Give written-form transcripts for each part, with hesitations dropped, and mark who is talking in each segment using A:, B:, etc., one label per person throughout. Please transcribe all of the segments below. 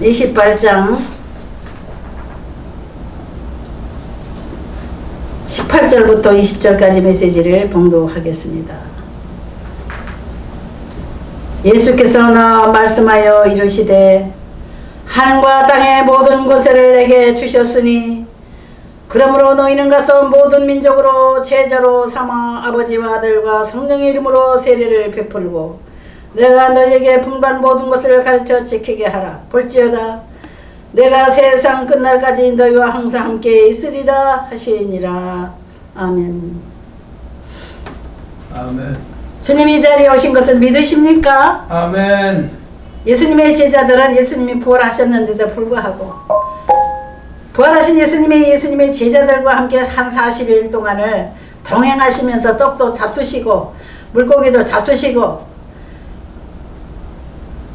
A: 28장 18절부터 20절까지 메시지를 봉독하겠습니다. 예수께서 나와 말씀하여 이르시되 하늘과 땅의 모든 권세를 내게 주셨으니 그러므로 너희는 가서 모든 민족으로 제자로 삼아 아버지와 아들과 성령의 이름으로 세례를 베풀고 내가 너희에게 분반 모든 것을 가르쳐 지키게 하라. 볼지어다 내가 세상 끝날까지 너희와 항상 함께 있으리라 하시니라. 아멘.
B: 아멘.
A: 주님이 이 자리에 오신 것을 믿으십니까?
B: 아멘.
A: 예수님의 제자들은 예수님이 부활하셨는데도 불구하고 부활하신 예수님의 제자들과 함께 한 40일 동안을 동행하시면서 떡도 잡수시고 물고기도 잡수시고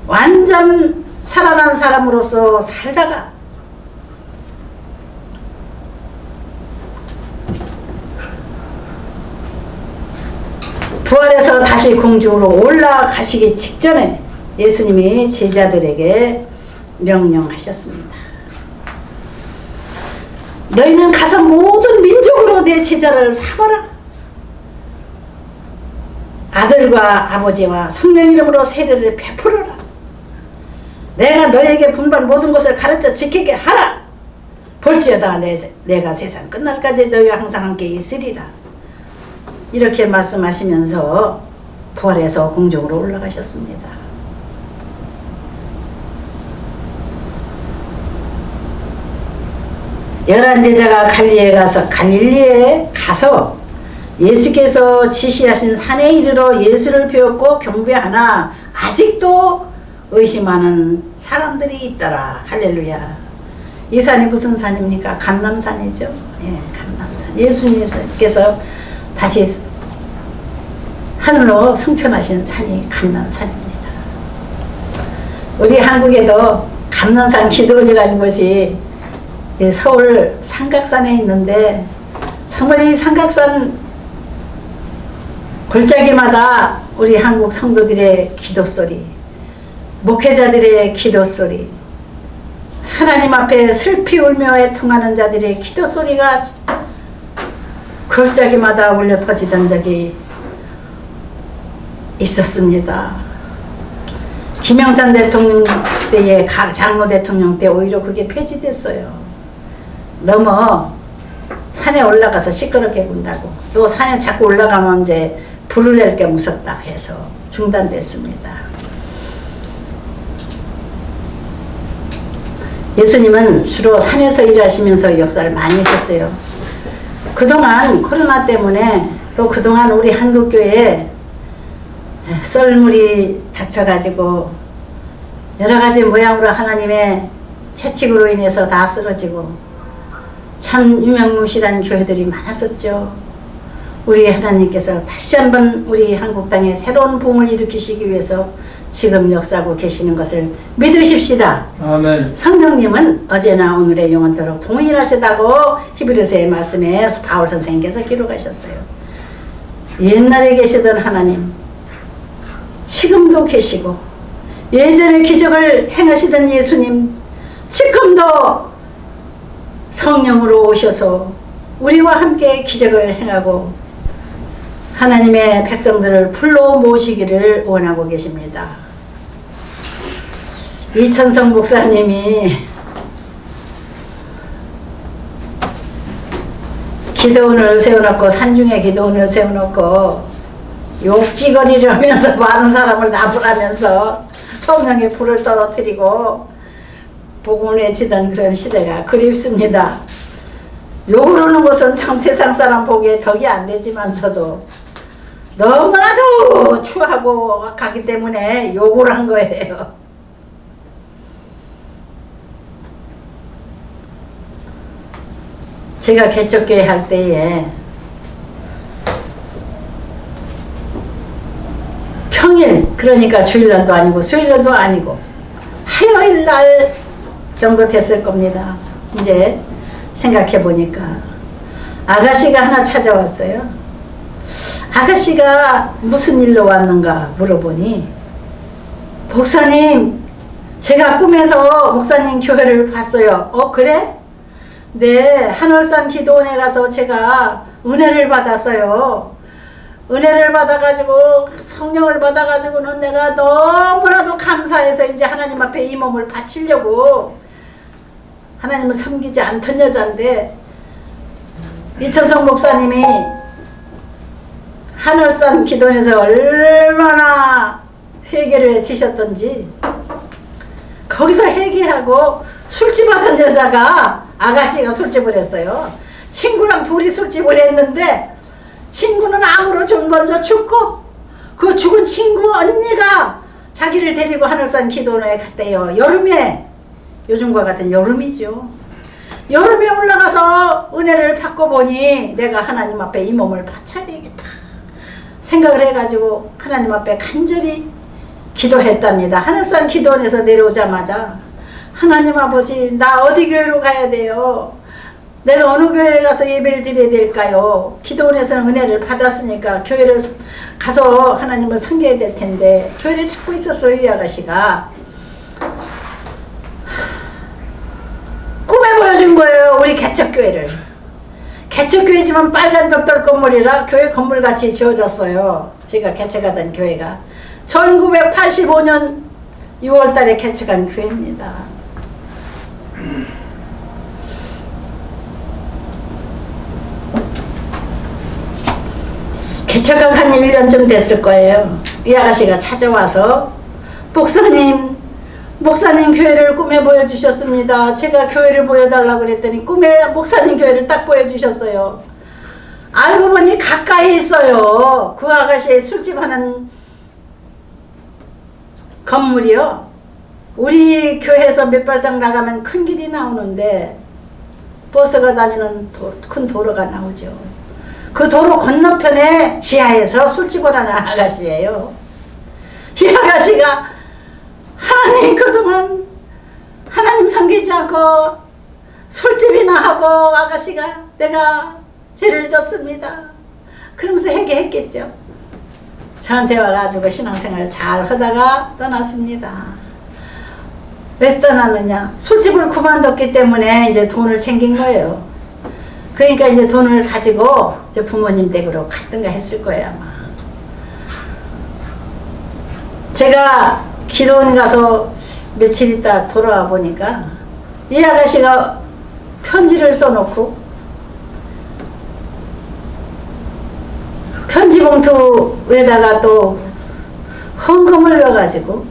A: 완전 살아난 사람으로서 살다가 부활해서 다시 공중으로 올라가시기 직전에 예수님이 제자들에게 명령하셨습니다. 너희는 가서 모든 민족으로 내 제자를 삼아라. 아들과 아버지와 성령 이름으로 세례를 베풀어라. 내가 너에게 분반 모든 것을 가르쳐 지키게 하라. 볼지어다 내가 세상 끝날까지 너희와 항상 함께 있으리라. 이렇게 말씀하시면서 부활해서 공중으로 올라가셨습니다. 열한 제자가 갈릴리에 가서 예수께서 지시하신 산에 이르러 예수를 배웠고 경배하나 아직도 의심하는 사람들이 있더라. 할렐루야. 이 산이 무슨 산입니까? 감람산이죠. 예, 감람산. 예수님께서 다시 하늘로 승천하신 산이 감람산입니다. 우리 한국에도 감람산 기도원이라는 것이 서울 삼각산에 있는데 정말 이 삼각산 골짜기마다 우리 한국 성도들의 기도소리, 목회자들의 기도소리, 하나님 앞에 슬피 울며 애통하는 자들의 기도소리가 골짜기마다 울려 퍼지던 적이 있었습니다. 김영삼 대통령 시대에 장로 대통령 때 오히려 그게 폐지됐어요. 너무 산에 올라가서 시끄럽게 군다고, 또 산에 자꾸 올라가면 이제 불을 낼 게 무섭다 해서 중단됐습니다. 예수님은 주로 산에서 일하시면서 역사를 많이 하셨어요. 그동안 코로나 때문에 또 그동안 우리 한국교회에 썰물이 닥쳐가지고 여러가지 모양으로 하나님의 채찍으로 인해서 다 쓰러지고 참 유명무실한 교회들이 많았었죠. 우리 하나님께서 다시 한번 우리 한국 땅에 새로운 봄을 일으키시기 위해서 지금 역사하고 계시는 것을 믿으십시다.
B: 아멘.
A: 성령님은 어제나 오늘의 영원토록 동일하시다고 히브리서의 말씀에 바울 선생님께서 기록하셨어요. 옛날에 계시던 하나님, 지금도 계시고 예전에 기적을 행하시던 예수님, 지금도 성령으로 오셔서 우리와 함께 기적을 행하고 하나님의 백성들을 불러 모시기를 원하고 계십니다. 이천성 목사님이 기도원을 세워놓고, 산중에 기도원을 세워놓고 욕지거리를 하면서 많은 사람을 납을하면서 성령의 불을 떨어뜨리고 복음을 외치던 그런 시대가 그립습니다. 욕을 하는 것은 참 세상 사람 보기에 덕이 안 되지만서도 너무나도 추하고 가기 때문에 욕을 한 거예요. 제가 개척교회 할 때에 평일, 그러니까 주일날도 아니고 수요일날도 아니고 화요일날 정도 됐을 겁니다. 이제 생각해 보니까 아가씨가 하나 찾아왔어요. 아가씨가 무슨 일로 왔는가 물어보니, 목사님 제가 꿈에서 목사님 교회를 봤어요. 그래? 네, 한월산 기도원에 가서 제가 은혜를 받았어요. 은혜를 받아가지고 성령을 받아가지고는 내가 너무나도 감사해서 이제 하나님 앞에 이 몸을 바치려고 하나님을 섬기지 않던 여자인데, 이천성 목사님이 한월산 기도원에서 얼마나 회개를 지셨던지, 거기서 회개하고 술집 하던 여자가, 아가씨가 술집을 했어요. 친구랑 둘이 술집을 했는데 친구는 암으로 좀 먼저 죽고, 그 죽은 친구 언니가 자기를 데리고 하늘산 기도원에 갔대요. 여름에, 요즘과 같은 여름이죠. 여름에 올라가서 은혜를 받고 보니 내가 하나님 앞에 이 몸을 바쳐야 되겠다 생각을 해가지고 하나님 앞에 간절히 기도했답니다. 하늘산 기도원에서 내려오자마자 하나님 아버지, 나 어디 교회로 가야 돼요? 내가 어느 교회에 가서 예배를 드려야 될까요? 기도원에서는 은혜를 받았으니까 교회를 가서 하나님을 섬겨야 될 텐데 교회를 찾고 있었어요. 이 아가씨가 꿈에 보여준 거예요. 우리 개척교회를. 개척교회지만 빨간 벽돌 건물이라 교회 건물같이 지어졌어요. 제가 개척하던 교회가 1985년 6월달에 개척한 교회입니다. 개척한 한 1년쯤 됐을 거예요. 이 아가씨가 찾아와서 목사님 교회를 꿈에 보여주셨습니다. 제가 교회를 보여달라고 그랬더니 꿈에 목사님 교회를 딱 보여주셨어요. 알고 보니 가까이 있어요. 그 아가씨의 술집 하는 건물이요. 우리 교회에서 몇 발짝 나가면 큰 길이 나오는데 버스가 다니는 큰 도로가 나오죠. 그 도로 건너편에 지하에서 술집을 하는 아가씨예요. 이 아가씨가 하나님, 그동안 하나님 섬기지 않고 술집이나 하고 아가씨가 내가 죄를 졌습니다. 그러면서 회개했겠죠. 저한테 와가지고 신앙생활 잘 하다가 떠났습니다. 왜 떠났느냐? 술집을 그만뒀기 때문에 이제 돈을 챙긴 거예요. 그러니까 이제 돈을 가지고 이제 부모님 댁으로 갔든가 했을 거예요, 아마. 제가 기도원 가서 며칠 있다 돌아와 보니까 이 아가씨가 편지를 써놓고 편지 봉투에다가 또 헌금을 넣어가지고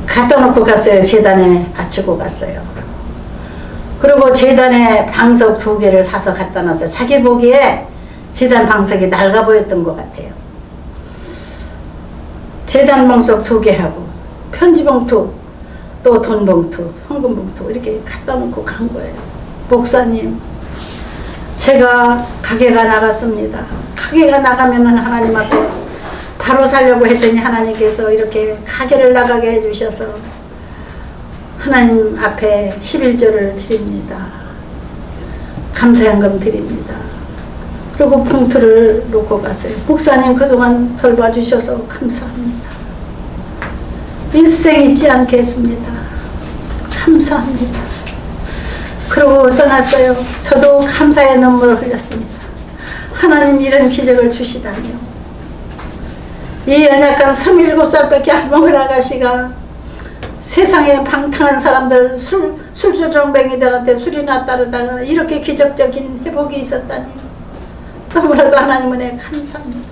A: 갖다 놓고 갔어요. 재단에 바치고 갔어요. 그리고 재단에 방석 2개를 사서 갖다 놨어요. 자기 보기에 재단 방석이 낡아 보였던 것 같아요. 재단 방석 2개하고 편지 봉투, 또 돈 봉투, 헌금 봉투 이렇게 갖다 놓고 간 거예요. 목사님, 제가 가게가 나갔습니다. 가게가 나가면은 하나님 앞에 바로 살려고 했더니 하나님께서 이렇게 가게를 나가게 해주셔서 하나님 앞에 11조를 드립니다. 감사연금 드립니다. 그리고 봉투를 놓고 갔어요. 목사님, 그동안 돌봐주셔서 감사합니다. 일생 잊지 않겠습니다. 감사합니다. 그러고 떠났어요. 저도 감사의 눈물을 흘렸습니다. 하나님, 이런 기적을 주시다니요. 이 연약한 27살밖에 안 먹은 아가씨가 세상에 방탕한 사람들, 술주정뱅이들한테 술이나 따르다가 이렇게 기적적인 회복이 있었다니 너무나도 하나님 은혜 감사합니다.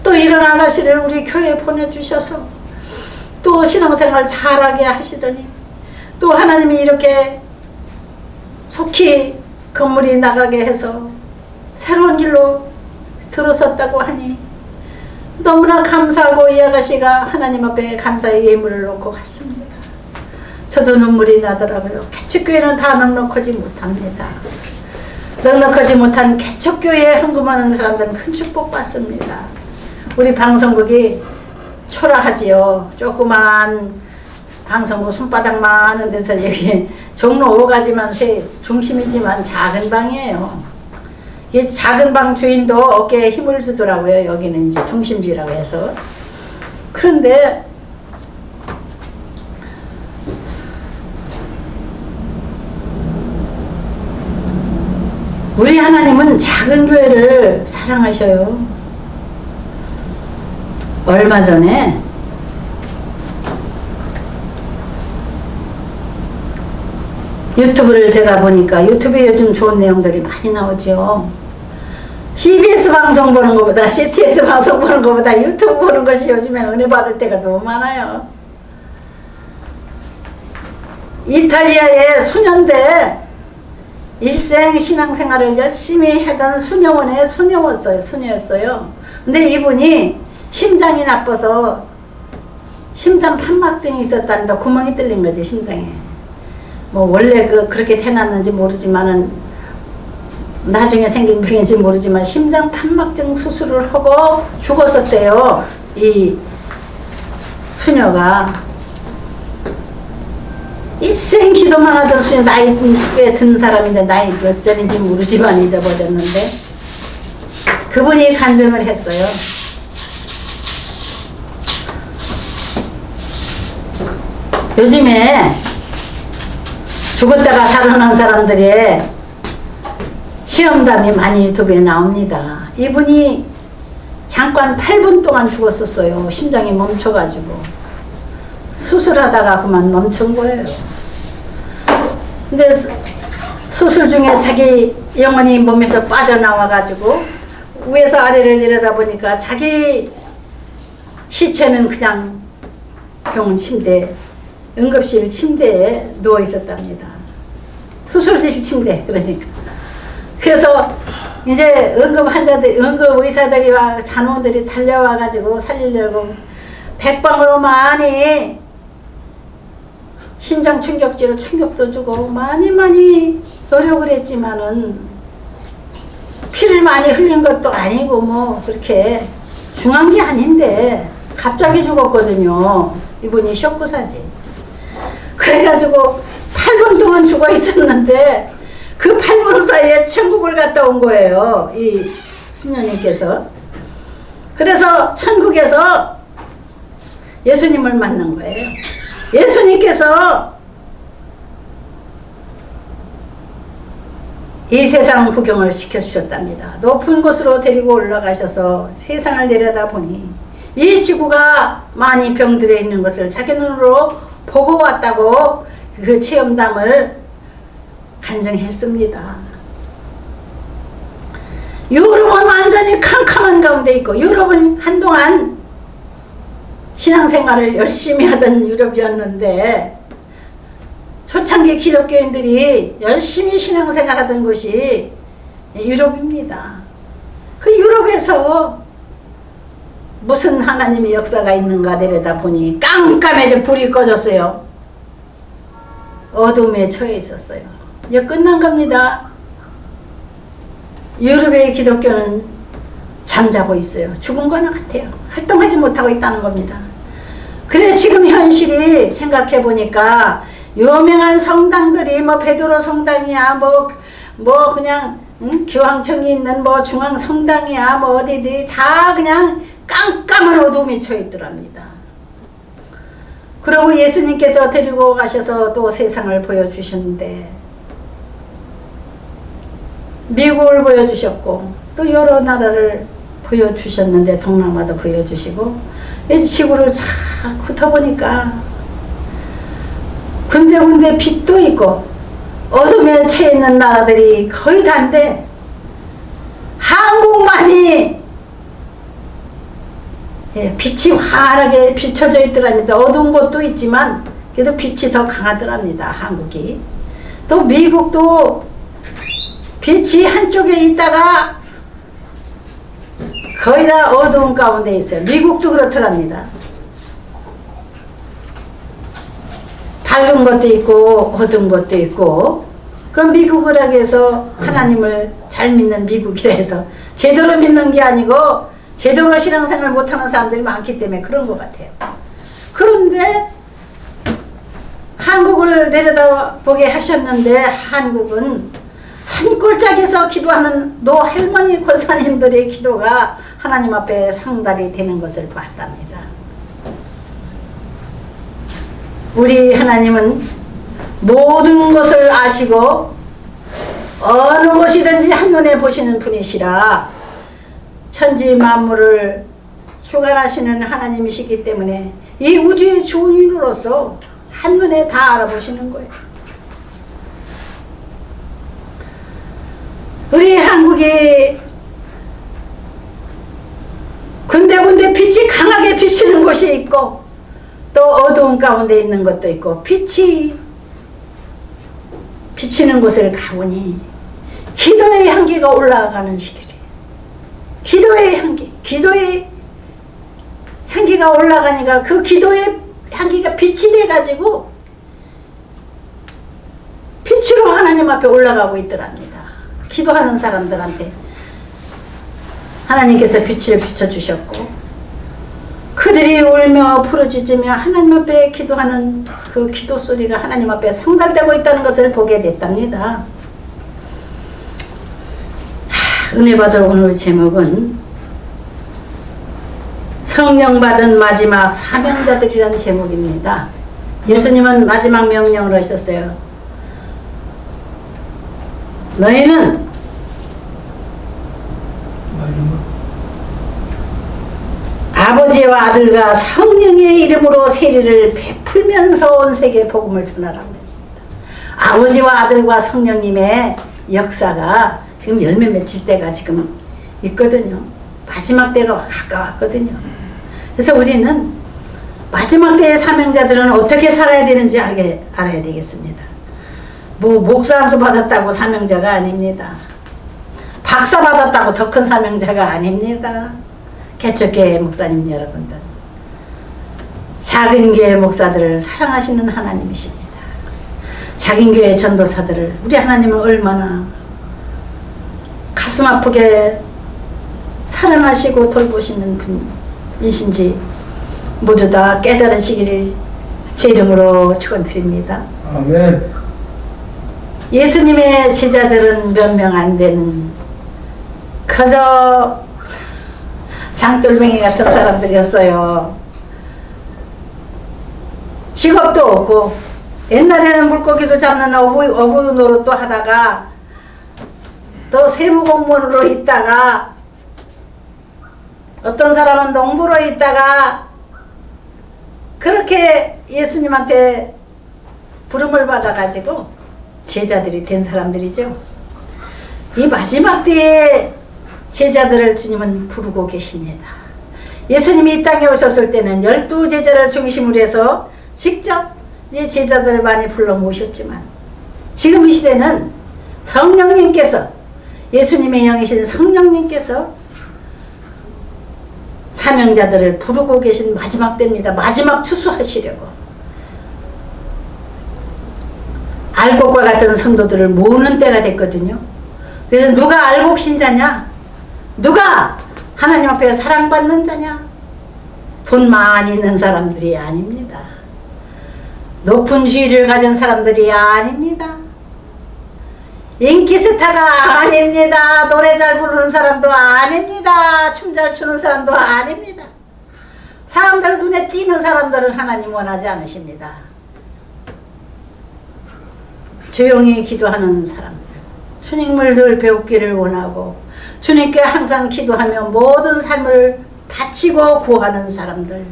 A: 또 이런 아가씨를 우리 교회에 보내주셔서 또 신앙생활 잘하게 하시더니 또 하나님이 이렇게 속히 건물이 나가게 해서 새로운 길로 들어섰다고 하니 너무나 감사하고 이 아가씨가 하나님 앞에 감사의 예물을 놓고 갔습니다. 저도 눈물이 나더라고요. 개척교회는 다 넉넉하지 못합니다. 넉넉하지 못한 개척교회에 헌금하는 사람들은 큰 축복 받습니다. 우리 방송국이 초라하지요. 조그만 방송국 손바닥만한 데서 여기 종로 5가지만 중심이지만 작은 방이에요. 이 작은 방 주인도 어깨에 힘을 주더라고요. 여기는 이제 중심지라고 해서 그런데 우리 하나님은 작은 교회를 사랑하셔요. 얼마 전에 유튜브를 제가 보니까 유튜브에 요즘 좋은 내용들이 많이 나오죠. CBS 방송 보는 것보다 CTS 방송 보는 것보다 유튜브 보는 것이 요즘엔 은혜 받을 때가 너무 많아요. 이탈리아의 소년대 일생 신앙생활을 열심히 하던 수녀였어요. 근데 이분이 심장이 나빠서 심장 판막증이 있었다는데 구멍이 뚫린 거지, 심장에. 뭐 원래 그렇게 태어났는지 모르지만은 나중에 생긴 병인지 모르지만 심장 판막증 수술을 하고 죽었었대요. 이 수녀가 일생 기도만 하던 수녀, 나이 꽤 든 사람인데 나이 몇 살인지 모르지만 잊어버렸는데 그분이 간증을 했어요. 요즘에 죽었다가 살아난 사람들의 시험담이 많이 유튜브에 나옵니다. 이분이 잠깐 8분 동안 죽었었어요. 심장이 멈춰가지고 수술하다가 그만 멈춘 거예요. 근데 수술 중에 자기 영혼이 몸에서 빠져나와가지고 위에서 아래를 내려다보니까 자기 시체는 그냥 병원 침대, 응급실 침대에 누워 있었답니다. 수술실 침대, 그러니까. 그래서 이제 응급 의사들이 간호원들이 달려와가지고 살리려고 백방으로 많이 심장 충격제로 충격도 주고 많이 노력을 했지만은 피를 많이 흘린 것도 아니고 뭐 그렇게 중한 게 아닌데 갑자기 죽었거든요. 이분이 쇼크사지. 그래가지고 8분 동안 죽어 있었는데 그 8분 사이에 천국을 갔다 온 거예요. 이 수녀님께서. 그래서 천국에서 예수님을 만난 거예요. 예수님께서 이 세상 구경을 시켜주셨답니다. 높은 곳으로 데리고 올라가셔서 세상을 내려다보니 이 지구가 많이 병들어 있는 것을 자기 눈으로 보고 왔다고 그 체험담을 간증했습니다. 유럽은 완전히 캄캄한 가운데 있고, 유럽은 한동안 신앙생활을 열심히 하던 유럽이었는데 초창기 기독교인들이 열심히 신앙생활 하던 곳이 유럽입니다. 그 유럽에서 무슨 하나님의 역사가 있는가 내려다보니 깜깜해져 불이 꺼졌어요. 어둠에 처해 있었어요. 이제 끝난 겁니다. 유럽의 기독교는 잠자고 있어요. 죽은 거나 같아요. 활동하지 못하고 있다는 겁니다. 그래 지금 현실이 생각해 보니까 유명한 성당들이 뭐 베드로 성당이야 뭐 그냥 교황청이 있는 뭐 중앙 성당이야 뭐 어디들이 다 그냥 깜깜한 어둠이 처해 있더랍니다. 그러고 예수님께서 데리고 가셔서 또 세상을 보여주셨는데 미국을 보여주셨고 또 여러 나라를 보여주셨는데 동남아도 보여주시고 이 지구를 쫙 훑어보니까 군데군데 빛도 있고 어둠에 처해 있는 나라들이 거의 다인데 한국만이 빛이 환하게 비춰져 있더랍니다. 어두운 곳도 있지만 그래도 빛이 더 강하더랍니다. 한국이. 또 미국도 빛이 한쪽에 있다가 거의 다 어두운 가운데 있어요. 미국도 그렇더랍니다. 밝은 것도 있고 어두운 것도 있고 그 미국을 하기 위해서 하나님을 잘 믿는 미국이라 해서 제대로 믿는 게 아니고 제대로 신앙생활 못하는 사람들이 많기 때문에 그런 것 같아요. 그런데 한국을 내려다보게 하셨는데 한국은 산골짜기에서 기도하는 노할머니 권사님들의 기도가 하나님 앞에 상달이 되는 것을 봤답니다. 우리 하나님은 모든 것을 아시고 어느 것이든지 한눈에 보시는 분이시라. 천지 만물을 주관하시는 하나님이시기 때문에 이 우주의 주인으로서 한눈에 다 알아보시는 거예요. 우리 한국이 군데군데 빛이 강하게 비치는 곳이 있고 또 어두운 가운데 있는 것도 있고 빛이 비치는 곳을 가보니 기도의 향기가 올라가는 시기래요. 기도의 향기, 기도의 향기가 올라가니까 그 기도의 향기가 빛이 돼가지고 빛으로 하나님 앞에 올라가고 있더랍니다. 기도하는 사람들한테 하나님께서 빛을 비춰주셨고 그들이 울며 부르짖으며 하나님 앞에 기도하는 그 기도 소리가 하나님 앞에 상달되고 있다는 것을 보게 됐답니다. 은혜 받을 오늘 제목은 성령 받은 마지막 사명자들이라는 제목입니다. 예수님은 마지막 명령을 하셨어요. 너희는 아버지와 아들과 성령의 이름으로 세례를 베풀면서 온 세계에 복음을 전하라고 했습니다. 아버지와 아들과 성령님의 역사가 지금 열매 맺힐 때가 지금 있거든요. 마지막 때가 가까웠거든요. 그래서 우리는 마지막 때의 사명자들은 어떻게 살아야 되는지 알아야 되겠습니다. 뭐 목사 안수 받았다고 사명자가 아닙니다. 박사 받았다고 더 큰 사명자가 아닙니다. 개척교회 목사님 여러분들, 작은 교회 목사들을 사랑하시는 하나님이십니다. 작은 교회 전도사들을 우리 하나님은 얼마나 가슴 아프게 사랑하시고 돌보시는 분이신지 모두 다 깨달으시기를 주 이름으로 축원드립니다.
B: 아멘.
A: 예수님의 제자들은 몇 명 안 되는 그저 장돌뱅이 같은 사람들이었어요. 직업도 없고 옛날에는 물고기도 잡는 어부 노릇도 하다가 또 세무공무원으로 있다가 어떤 사람은 농부로 있다가 그렇게 예수님한테 부름을 받아가지고 제자들이 된 사람들이죠. 이 마지막 때에 제자들을 주님은 부르고 계십니다. 예수님이 이 땅에 오셨을 때는 12제자를 중심으로 해서 직접 이 제자들을 많이 불러 모셨지만 지금 이 시대는 성령님께서, 예수님의 영이신 성령님께서 사명자들을 부르고 계신 마지막 때입니다. 마지막 추수하시려고 알곡과 같은 성도들을 모으는 때가 됐거든요. 그래서 누가 알곡 신자냐? 누가 하나님 앞에 사랑받는 자냐? 돈 많이 있는 사람들이 아닙니다. 높은 지위를 가진 사람들이 아닙니다. 인기 스타가 아닙니다. 노래 잘 부르는 사람도 아닙니다. 춤 잘 추는 사람도 아닙니다. 사람들 눈에 띄는 사람들은 하나님 원하지 않으십니다. 조용히 기도하는 사람들, 주님을 늘 배우기를 원하고 주님께 항상 기도하며 모든 삶을 바치고 구하는 사람들,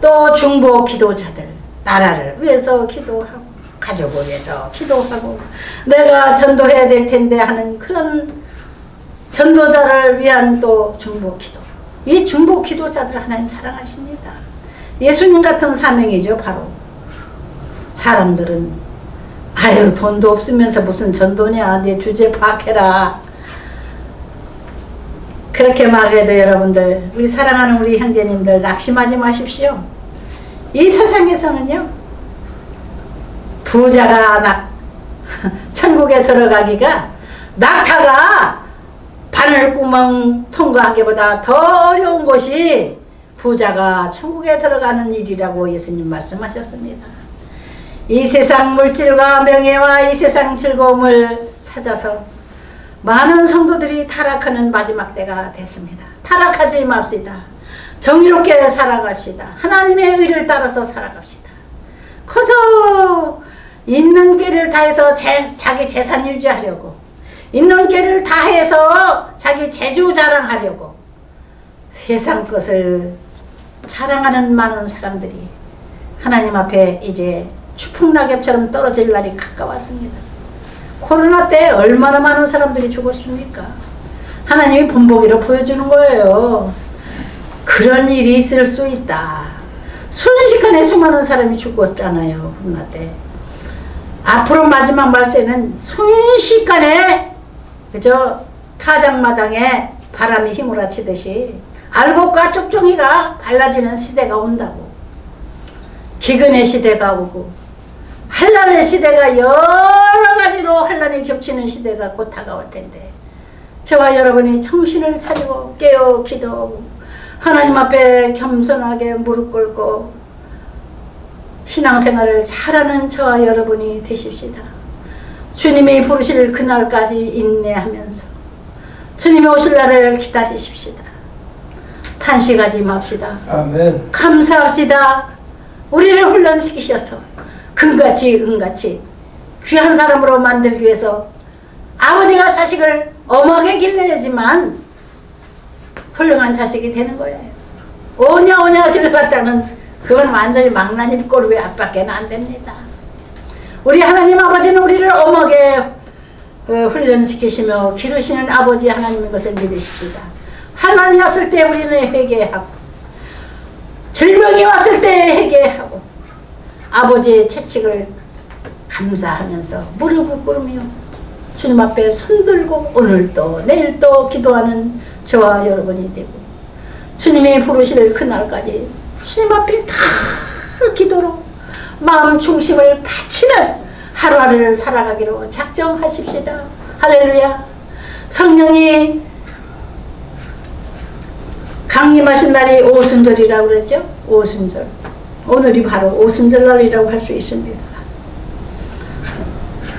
A: 또 중보 기도자들, 나라를 위해서 기도하고 가족을 위해서 기도하고 내가 전도해야 될 텐데 하는 그런 전도자를 위한 또 중보 기도, 이 중보 기도자들 하나님 사랑하십니다. 예수님 같은 사명이죠. 바로 사람들은 아유 돈도 없으면서 무슨 전도냐, 내 주제 파악해라, 그렇게 말해도 여러분들, 우리 사랑하는 우리 형제님들 낙심하지 마십시오. 이 세상에서는요, 부자가 천국에 들어가기가 낙타가 바늘구멍 통과하기보다 더 어려운 것이 부자가 천국에 들어가는 일이라고 예수님 말씀하셨습니다. 이 세상 물질과 명예와 이 세상 즐거움을 찾아서 많은 성도들이 타락하는 마지막 때가 됐습니다. 타락하지 맙시다. 정의롭게 살아갑시다. 하나님의 의를 따라서 살아갑시다. 커서 있는 꾀를 다해서 자기 재산 유지하려고, 있는 꾀를 다해서 자기 재주 자랑하려고 세상 것을 자랑하는 많은 사람들이 하나님 앞에 이제 추풍낙엽처럼 떨어질 날이 가까웠습니다. 코로나 때 얼마나 많은 사람들이 죽었습니까? 하나님이 본보기로 보여주는 거예요. 그런 일이 있을 수 있다. 순식간에 수많은 사람이 죽었잖아요. 코로나 때. 앞으로 마지막 말세는 순식간에 그저 타작마당에 바람이 휘몰아치듯이 알곡과 쪽종이가 갈라지는 시대가 온다고. 기근의 시대가 오고 환난의 시대가 여러 가지로 환난이 겹치는 시대가 곧 다가올 텐데, 저와 여러분이 정신을 차리고 깨어 기도하고 하나님 앞에 겸손하게 무릎 꿇고 신앙생활을 잘하는 저와 여러분이 되십시다. 주님이 부르실 그날까지 인내하면서 주님이 오실 날을 기다리십시다. 탄식하지 맙시다.
B: 아멘.
A: 감사합시다. 우리를 훈련시키셔서 금같이 은같이 귀한 사람으로 만들기 위해서 아버지가 자식을 엄하게 길러야지만 훌륭한 자식이 되는 거예요. 오냐 길러봤다는 그건 완전히 망나니 꼴의 앞밖에 안 됩니다. 우리 하나님 아버지는 우리를 엄하게 훈련시키시며 기르시는 아버지 하나님인 것을 믿으십시다. 환난이 왔을 때 우리는 회개하고, 질병이 왔을 때 회개하고, 아버지의 채찍을 감사하면서 무릎을 꿇으며 주님 앞에 손들고 오늘도 내일도 기도하는 저와 여러분이 되고, 주님이 부르실 그날까지 주님 앞에 다 기도로 마음 중심을 바치는 하루하루를 살아가기로 작정하십시다. 할렐루야. 성령이 강림하신 날이 오순절이라고 그러죠. 오순절. 오늘이 바로 오순절날이라고 할 수 있습니다.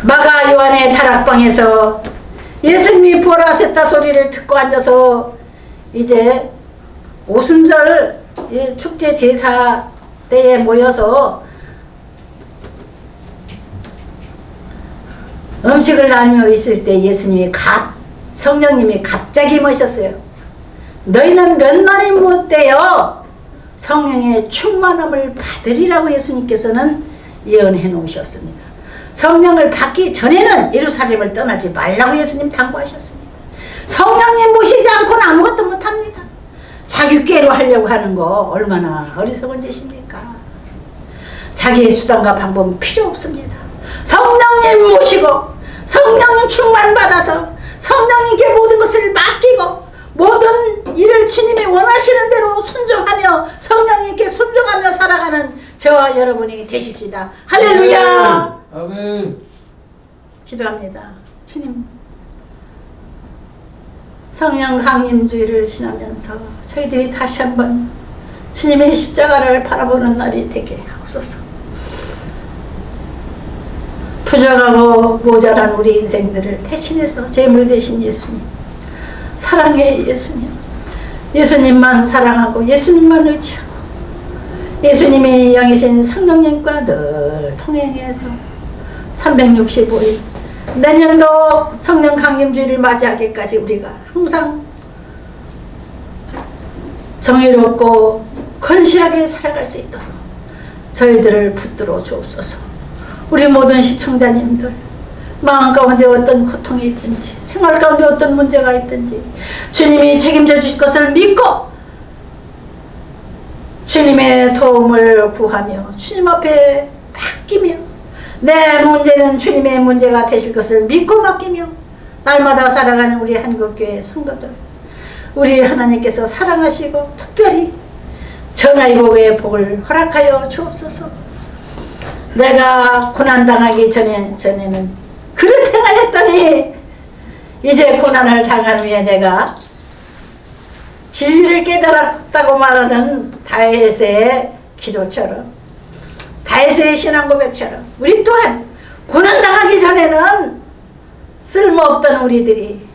A: 마가 요한의 다락방에서 예수님이 부활하셨다 소리를 듣고 앉아서 이제 오순절 축제 제사 때에 모여서 음식을 나누며 있을 때 예수님이 성령님이 갑자기 모셨어요. 너희는 몇 날이 못 되어 성령의 충만함을 받으리라고 예수님께서는 예언해 놓으셨습니다. 성령을 받기 전에는 예루살렘을 떠나지 말라고 예수님 당부하셨습니다. 성령님 모시지 않고는 아무것도 못합니다. 자기 꾀로 하려고 하는 거 얼마나 어리석은 짓입니까? 자기의 수단과 방법은 필요 없습니다. 성령님 모시고 성령님 충만받아서 성령님께 모든 것을 맡기고 모든 일을 주님이 원하시는 대로 순종하며 성령님께 순종하며 살아가는 저와 여러분이 되십시다. 할렐루야.
B: 아멘.
A: 기도합니다. 주님, 성령 강림주의를 지나면서 저희들이 다시 한번 주님의 십자가를 바라보는 날이 되게 하옵소서. 부족하고 모자란 우리 인생들을 대신해서 제물 대신 예수님, 사랑의 예수님, 예수님만 사랑하고 예수님만 의지하고 예수님이 영이신 성령님과 늘 통행해서 365일 내년도 성령 강림주의를 맞이하기까지 우리가 항상 정의롭고 건실하게 살아갈 수 있도록 저희들을 붙들어 주옵소서. 우리 모든 시청자님들 마음 가운데 어떤 고통이 있든지 생활 가운데 어떤 문제가 있든지 주님이 책임져 주실 것을 믿고 주님의 도움을 구하며 주님 앞에 맡기며 내 문제는 주님의 문제가 되실 것을 믿고 맡기며 날마다 살아가는 우리 한국교회 성도들, 우리 하나님께서 사랑하시고 특별히 전화위복의 복을 허락하여 주옵소서. 내가 고난당하기 전에는 그릇 행하였더니 이제 고난을 당한 후에 내가 진리를 깨달았다고 말하는 다윗의 기도처럼, 다윗의 신앙 고백처럼 우리 또한 고난당하기 전에는 쓸모없던 우리들이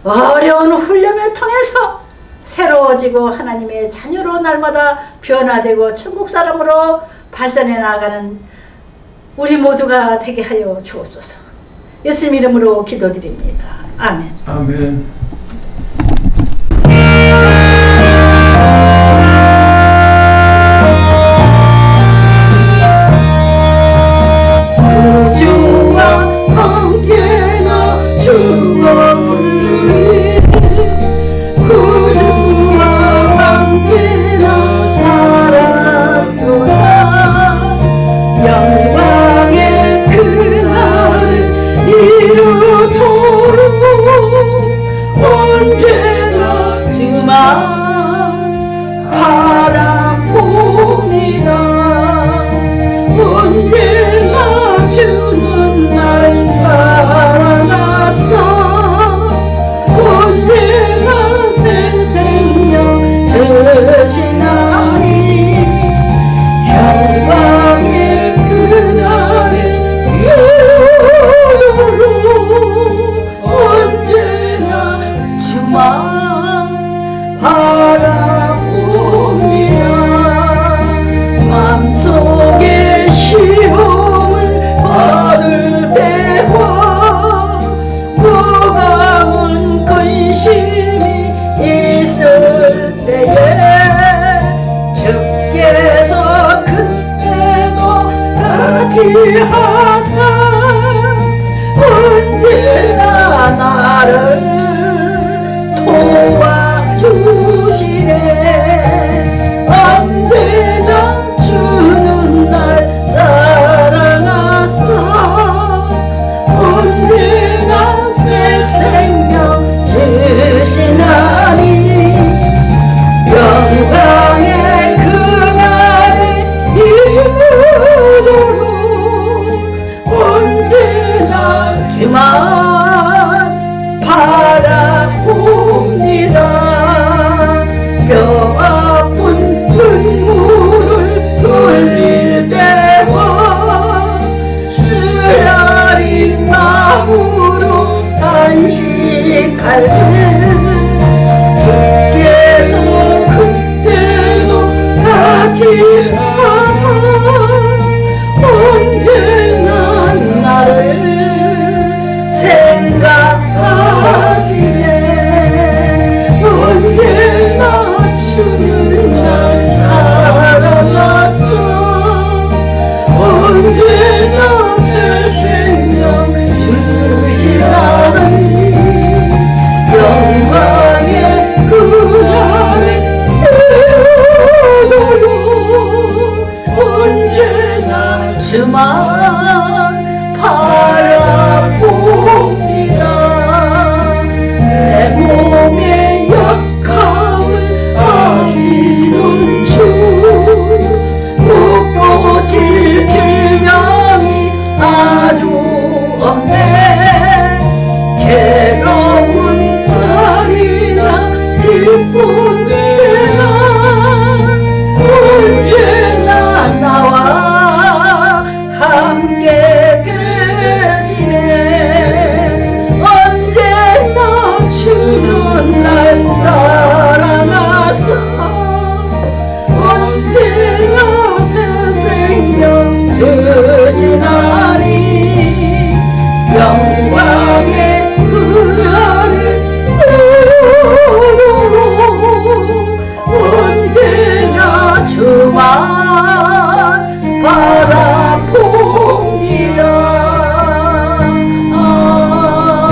A: 어려운 훈련을 통해서 새로워지고 하나님의 자녀로 날마다 변화되고 천국 사람으로 발전해 나가는 우리 모두가 되게 하여 주옵소서. 예수님 이름으로 기도드립니다. 아멘.
B: 아멘.
A: 주와 함께 나 죽었으니 구주와 함께 나 살았도다. 영광의 그날을 이루도록 언제나 주만 바라봅니다. 언제나 주는 날 살아났어. 언제나 새 생명 주시나니 영광의 그날에 이루도록 언제나 주만 바라봅니다. 맘속에 시험을 받을 때와 무거운 근심이 있을 때에 주께서 그때도 같이 하사 언제나 나를 도와주시네. 언제나 주는 날 살아났어. 언제나 새 생명 주시나니 영광의 그날에 이르도록 언제나 주만 바라봅니다. 뼈 아픈 눈물을 흘릴 때와 쓰라린 마음으로 단식할 때 주께서 그때도 같이 하사 언제나 나를 생각하시네. 언제나 주는 날 살아났어. 언제나 새 생명 주시나니 영광의 그날에 이르도록 언제나 주만 바라봅니다. 내 몸의 약함을 아시는 주, 못 고칠 질병이 아주 없네. 괴로운 날이나 기쁜 때나 언제나 나와 함께 계시네. 언제나 주는 날 살아나서 언제나 새 생명 주시나니 영광의 그날에 이르도록 언제나 주만 바라봅니다.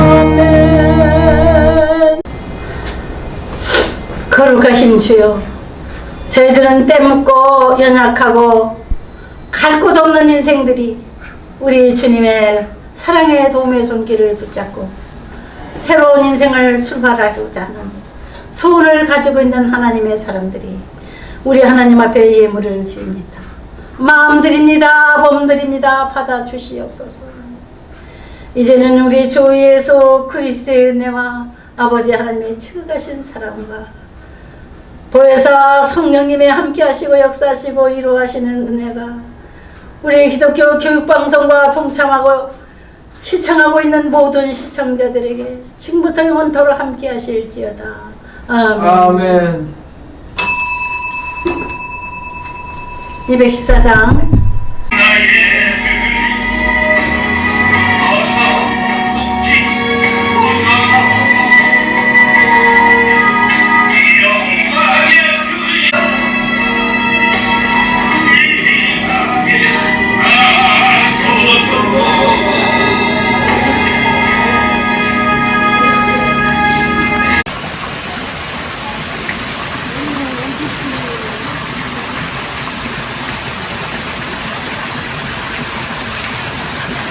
A: 아멘. 거룩하신 주여, 저희들은 때묻고 연약하고 갈 곳 없는 인생들이 우리 주님의 사랑의 도움의 손길을 붙잡고 새로운 인생을 출발하고자 하는 소원을 가지고 있는 하나님의 사람들이 우리 하나님 앞에 예물을 드립니다. 마음 드립니다. 몸 드립니다. 받아주시옵소서. 이제는 우리 주 예수 그리스도의 은혜와 아버지 하나님의 지극하신 사랑과 보혜사 성령님의 함께 하시고 역사하시고 이루하시는 은혜가 우리 기독교 교육방송과 동참하고 시청하고 있는 모든 시청자들에게 지금부터 영원토록 함께 하실지어다. 아멘.
B: 아멘.
A: 214장